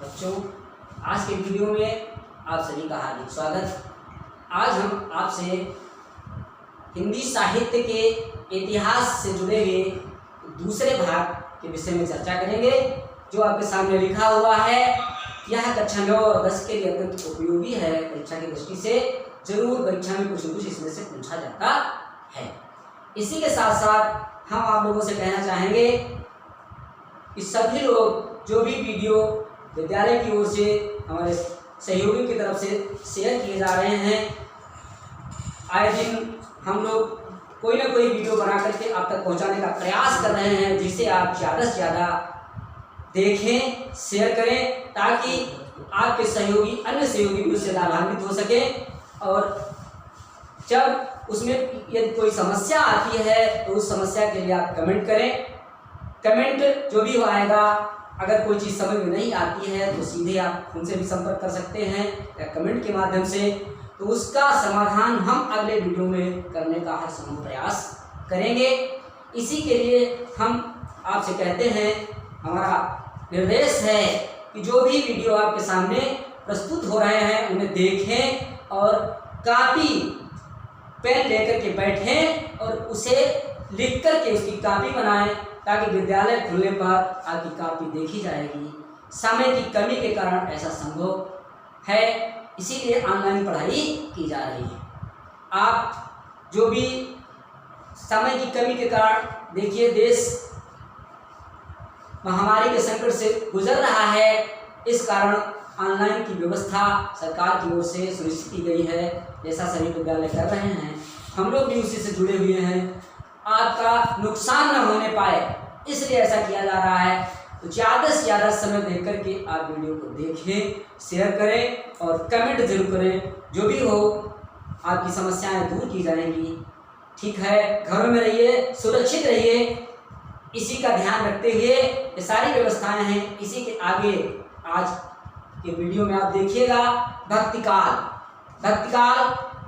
बच्चों, आज के वीडियो में आप सभी का हार्दिक स्वागत। आज हम आपसे हिंदी साहित्य के इतिहास से जुड़े हुए दूसरे भाग के विषय में चर्चा करेंगे, जो आपके सामने लिखा हुआ है। यह कक्षा 9 और 10 के लिए अत्यंत उपयोगी है। परीक्षा की दृष्टि से जरूर परीक्षा में कुछ न कुछ इसमें से पूछा जाता है। इसी के साथ साथ हम आप लोगों से कहना चाहेंगे कि सभी लोग जो भी वीडियो विद्यालय की ओर से हमारे सहयोगियों की तरफ से शेयर किए जा रहे हैं, आए दिन हम लोग कोई ना कोई वीडियो बना करके आप तक पहुंचाने का प्रयास कर रहे हैं, जिसे आप ज़्यादा से ज़्यादा देखें, शेयर करें, ताकि आपके सहयोगी अन्य सहयोगी भी उससे लाभान्वित हो सके। और जब उसमें यदि कोई समस्या आती है तो उस समस्या के लिए आप कमेंट करें। कमेंट जो भी आएगा, अगर कोई चीज़ समझ में नहीं आती है तो सीधे आप उनसे भी संपर्क कर सकते हैं या कमेंट के माध्यम से, तो उसका समाधान हम अगले वीडियो में करने का हर संभव प्रयास करेंगे। इसी के लिए हम आपसे कहते हैं, हमारा निर्देश है कि जो भी वीडियो आपके सामने प्रस्तुत हो रहे हैं उन्हें देखें और कापी पेन लेकर के बैठें और उसे लिख करके उसकी कापी बनाएं, ताकि विद्यालय खुलने पर आपकी कापी देखी जाएगी। समय की कमी के कारण ऐसा संभव है, इसीलिए ऑनलाइन पढ़ाई की जा रही है। आप जो भी समय की कमी के कारण, देखिए देश महामारी के संकट से गुजर रहा है, इस कारण ऑनलाइन की व्यवस्था सरकार की ओर से सुनिश्चित की गई है, जैसा सभी विद्यालय कर रहे हैं। हम लोग भी उसी से जुड़े हुए हैं। आपका नुकसान न होने पाए इसलिए ऐसा किया जा रहा है। तो ज़्यादा से ज़्यादा समय देख करके आप वीडियो को देखें, शेयर करें और कमेंट जरूर करें। जो भी हो, आपकी समस्याएं दूर की जाएंगी। ठीक है, घरों में रहिए, सुरक्षित रहिए, इसी का ध्यान रखते हुए ये सारी व्यवस्थाएं हैं। इसी के आगे आज के वीडियो में आप देखिएगा भक्तिकाल।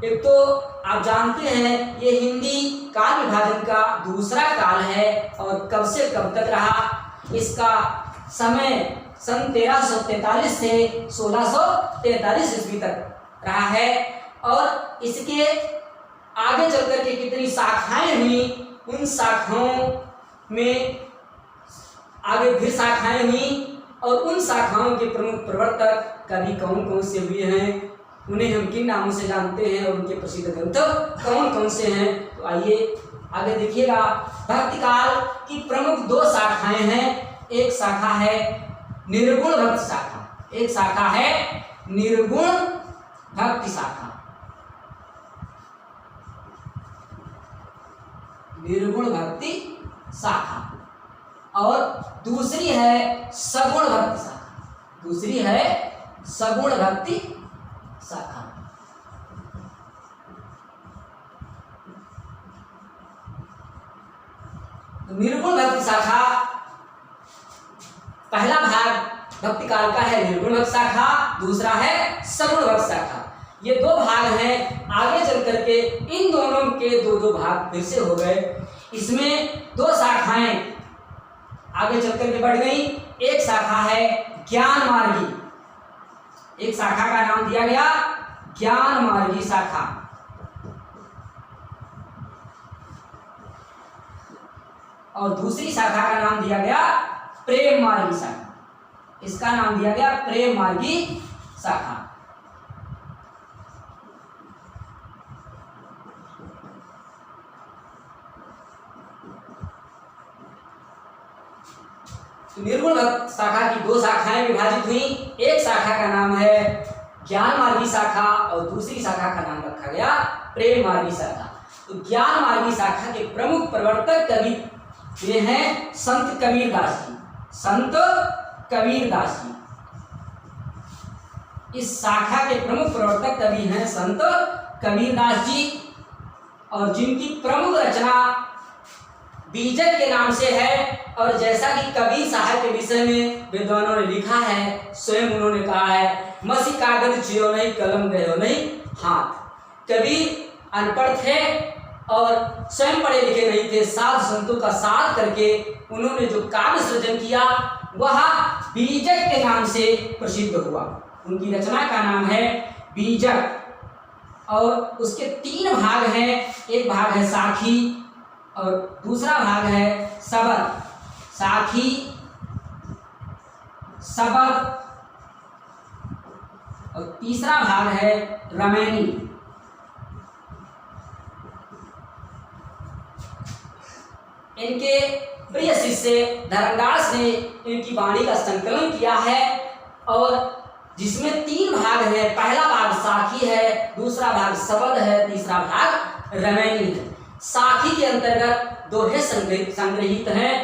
एक तो आप जानते हैं ये हिंदी काल विभाजन का दूसरा काल है और कब से कब तक रहा। इसका समय सन 1343 से 1643 ईस्वी तक रहा है। और इसके आगे चल कर के कितनी शाखाएं हुई, उन शाखाओं में आगे फिर शाखाएं हुई और उन शाखाओं के प्रमुख प्रवर्तक कवि कौन कौन से हुए हैं, उन्हें हम किन नामों से जानते हैं और उनके प्रसिद्ध ग्रंथ कौन कौन से हैं। तो आइए आगे देखिएगा। भक्तिकाल की प्रमुख 2 शाखाएं हैं। एक शाखा है निर्गुण भक्ति शाखा, एक शाखा है निर्गुण भक्ति शाखा। निर्गुण भक्ति शाखा और दूसरी है सगुण भक्ति शाखा। दूसरी है सगुण भक्ति शाखा। तो निर्गुण भक्ति शाखा, पहला भाग भक्ति काल का है निर्गुण भक्ति शाखा, दूसरा है सगुण भक्ति शाखा। ये 2 भाग हैं। आगे चल करके इन दोनों के 2 भाग फिर से हो गए। इसमें 2 शाखाएं आगे चल करके बढ़ गई। एक शाखा है ज्ञान मार्गी, एक शाखा का नाम दिया गया ज्ञान मार्गी शाखा, और दूसरी शाखा का नाम दिया गया प्रेम मार्गी शाखा। इसका नाम दिया गया प्रेम मार्गी शाखा। निर्गुण शाखा की 2 शाखाएं विभाजित हुई। एक शाखा का नाम है ज्ञान मार्गी शाखा और दूसरी शाखा का नाम रखा गया प्रेम मार्गी शाखा। तो ज्ञान मार्गी शाखा के प्रमुख प्रवर्तक कवि ये हैं संत कबीरदास जी। संत कबीरदास जी इस शाखा के प्रमुख प्रवर्तक कवि हैं संत कबीरदास जी, और जिनकी प्रमुख रचना बीजक के नाम से है। और जैसा कि कबीर साहब के विषय में विद्वानों ने लिखा है, स्वयं उन्होंने कहा है, मसी कागज जियो नहीं, कलम गयो नहीं हाथ। कबीर अनपढ़ थे और स्वयं पढ़े लिखे नहीं थे। साधु संतों का साथ करके उन्होंने जो काव्य सृजन किया वह बीजक के नाम से प्रसिद्ध हुआ। उनकी रचना का नाम है बीजक और उसके 3 भाग हैं। एक भाग है साखी और दूसरा भाग है सबद। साखी, सबद और तीसरा भाग है रमैनी। इनके प्रिय शिष्य धर्मदास ने इनकी वाणी का संकलन किया है और जिसमें 3 भाग हैं। पहला भाग साखी है, दूसरा भाग सबद है, तीसरा भाग रमैनी है। साखी के अंतर्गत दोहे संग्रहित हैं।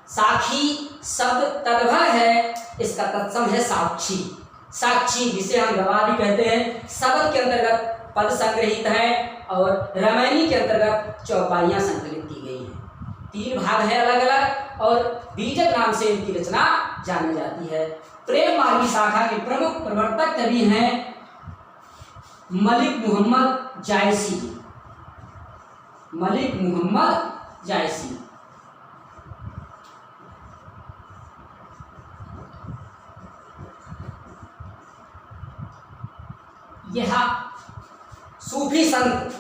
साखी शब्द तद्भव है, इसका तत्सम है साक्षी। साक्षी जिसे हम गवाह भी कहते हैं। सबद के अंतर्गत पद संग्रहित है और रमैनी के अंतर्गत चौपाइयां संकलित की गई हैं। 3 भाग है अलग अलग और बीजक नाम से इनकी रचना जानी जाती है। प्रेम मार्गी शाखा के प्रमुख प्रवर्तक कवि हैं मलिक मोहम्मद जायसी। मलिक मोहम्मद जायसी यह सूफी संत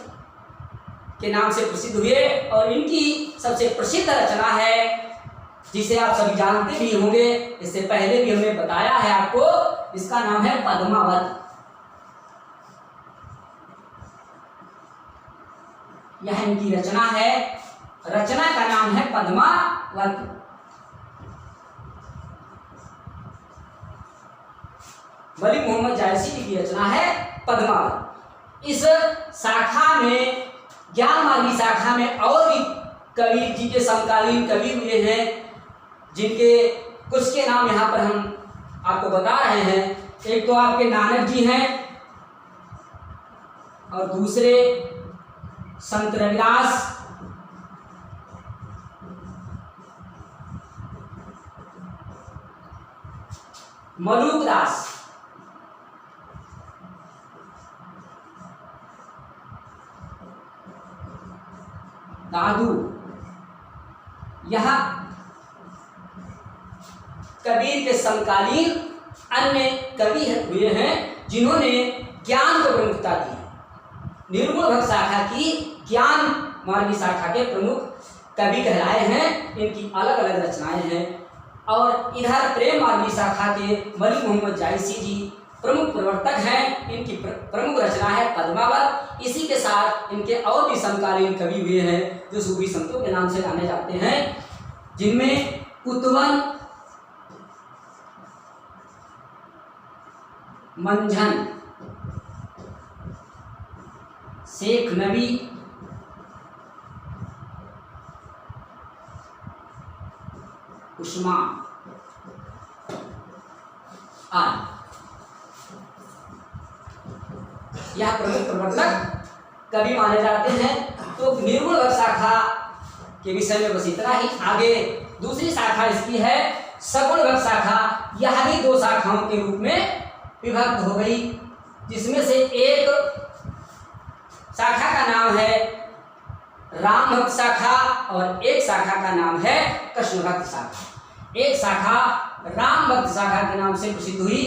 के नाम से प्रसिद्ध हुए और इनकी सबसे प्रसिद्ध रचना है जिसे आप सभी जानते भी होंगे, इससे पहले भी हमने बताया है आपको। इसका नाम है पद्मावत। यह इनकी रचना है। रचना का नाम है पद्मावत। मलिक मोहम्मद जायसी की रचना है पद्मावत। इस शाखा में, ज्ञान मार्गी शाखा में और भी कबीर जी के समकालीन कवि हुए हैं जिनके कुछ के नाम यहाँ पर हम आपको बता रहे हैं। एक तो आपके नानक जी हैं और दूसरे संत रविदास, मलुकदास, दादू। यह कबीर के समकालीन अन्य कवि हुए हैं जिन्होंने ज्ञान को प्रमुखता दी। निर्गुण भक्त शाखा की ज्ञान मार्गी शाखा के प्रमुख कवि कहलाए हैं। इनकी अलग अलग रचनाएं हैं। और इधर प्रेम मार्गी शाखा के मलिक मोहम्मद जायसी जी प्रमुख प्रवर्तक हैं। इनकी प्रमुख रचना है पद्मावत। इसी के साथ इनके और भी समकालीन कवि हुए हैं जो सूफी संतों के नाम से जाने जाते हैं, जिनमें कुतवन, मंझन, शेख नबी, उस्मान आदि यह प्रमुख प्रवर्तक कवि माने जाते हैं। तो निर्गुण भक्त शाखा के विषय में बस इतना ही। आगे दूसरी शाखा इसकी है सगुण भक्त शाखा। यह भी 2 शाखाओं के रूप में विभक्त हो गई, जिसमें से एक शाखा का नाम है राम भक्त शाखा और एक शाखा का नाम है कृष्ण भक्त शाखा। एक शाखा राम भक्त शाखा के नाम से प्रसिद्ध हुई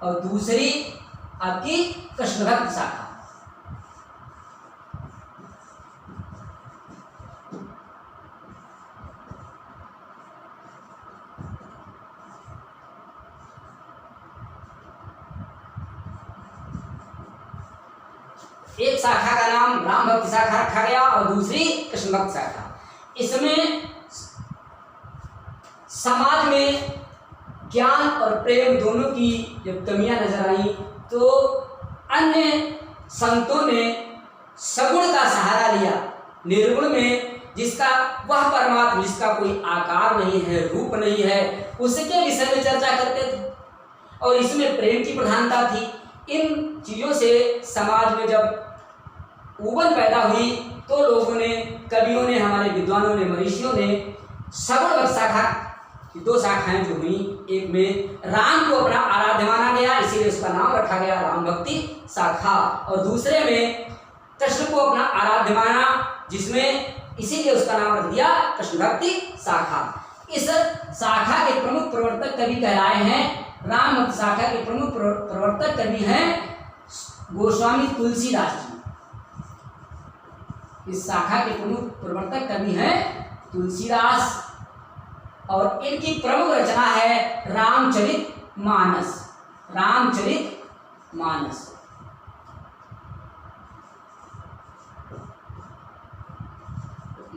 और दूसरी आपकी कृष्ण भक्त शाखा। एक शाखा का नाम राम भक्त शाखा रखा गया और दूसरी कृष्ण भक्त शाखा। इसमें समाज में ज्ञान और प्रेम दोनों की जब कमियां नजर आई तो अन्य संतों ने सगुण का सहारा लिया। निर्गुण में जिसका वह परमात्मा जिसका कोई आकार नहीं है, रूप नहीं है, उसके विषय में चर्चा करते थे और इसमें प्रेम की प्रधानता थी। इन चीजों से समाज में जब उबन पैदा हुई तो लोगों ने, कवियों ने, हमारे विद्वानों ने, मनीषियों ने सगुण भक्त शाखा की 2 शाखाएं जो हुई, एक में राम को अपना आराध्य माना गया इसीलिए उसका नाम रखा गया राम भक्ति शाखा और दूसरे में कृष्ण को अपना आराध्य माना जिसमें इसीलिए उसका नाम रख दिया कृष्ण भक्ति शाखा। इस शाखा के प्रमुख प्रवर्तक कवि कहलाए हैं, रामभक्त शाखा के प्रमुख प्रवर्तक कवि हैं गोस्वामी तुलसीदास जी। इस शाखा के प्रमुख प्रवर्तक कवि हैं तुलसीदास, और इनकी प्रमुख रचना है रामचरितमानस। रामचरितमानस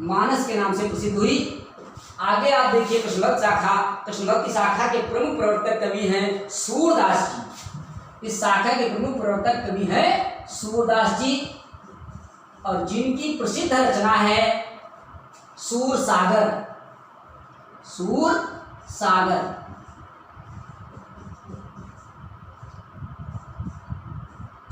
मानस के नाम से प्रसिद्ध हुई। आगे आप देखिए कृष्णभक्त की शाखा के प्रमुख प्रवर्तक कवि हैं सूरदास जी। इस शाखा के प्रमुख प्रवर्तक कवि हैं सूरदास जी, और जिनकी प्रसिद्ध रचना है सूरसागर। सूरसागर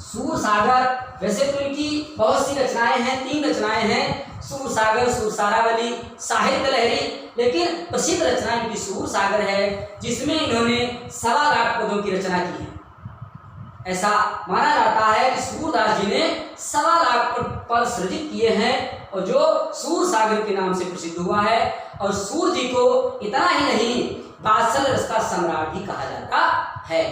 सूरसागर वैसे तो इनकी बहुत सी रचनाएं हैं, 3 रचनाएं हैं, सूरसागर, सूरसारावली, साहित्य लहरी, लेकिन प्रसिद्ध रचना इनकी सूरसागर है, जिसमें इन्होंने 1.25 लाख पदों की रचना की है। ऐसा माना जाता है कि सूरदास जी ने 1.25 लाख पद सृजित किए हैं, और जो सूरसागर के नाम से प्रसिद्ध हुआ है। और सूर जी को इतना ही नहीं, वात्सल रस का सम्राट भी कहा जाता है।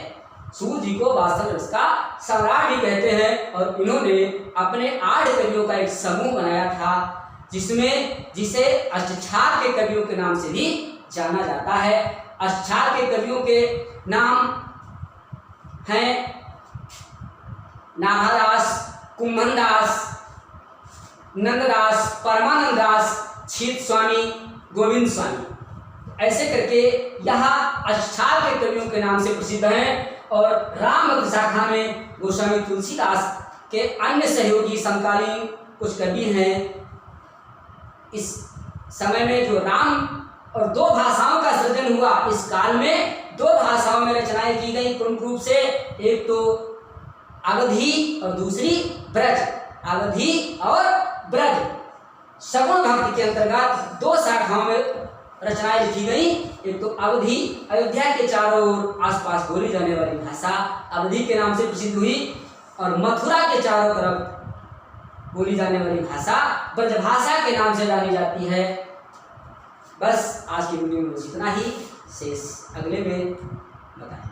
सूर जी को वात्सल रस का सम्राट भी कहते हैं, और इन्होंने अपने 8 कवियों का एक समूह बनाया था, जिसे अष्टछाग के कवियों के नाम से भी जाना जाता है। अष्टछाग के कवियों के नाम हैं नाभादास, कुंभनदास, नंददास, परमानंद दास, छीत स्वामी, गोविंद स्वामी। ऐसे करके यहाँ अष्टछाग के कवियों के नाम से प्रसिद्ध हैं। और रामभक्त शाखा में गोस्वामी तुलसीदास के अन्य सहयोगी समकालीन कुछ कवि हैं। इस समय में जो राम और 2 भाषाओं का सृजन हुआ, इस काल में 2 भाषाओं में रचनाएं की गई प्रमुख रूप से, एक तो अवधी और दूसरी ब्रज। अवधी और ब्रज सगुण भक्ति के अंतर्गत 2 शाखाओं में रचनाएं लिखी गई। एक तो अवधी, अयोध्या के चारों ओर आसपास बोली जाने वाली भाषा अवधी के नाम से प्रसिद्ध हुई, और मथुरा के चारों तरफ बोली जाने वाली भाषा ब्रजभाषा के नाम से जानी जाती है। बस आज की वीडियो में बस इतना ही, शेष अगले में बताएं।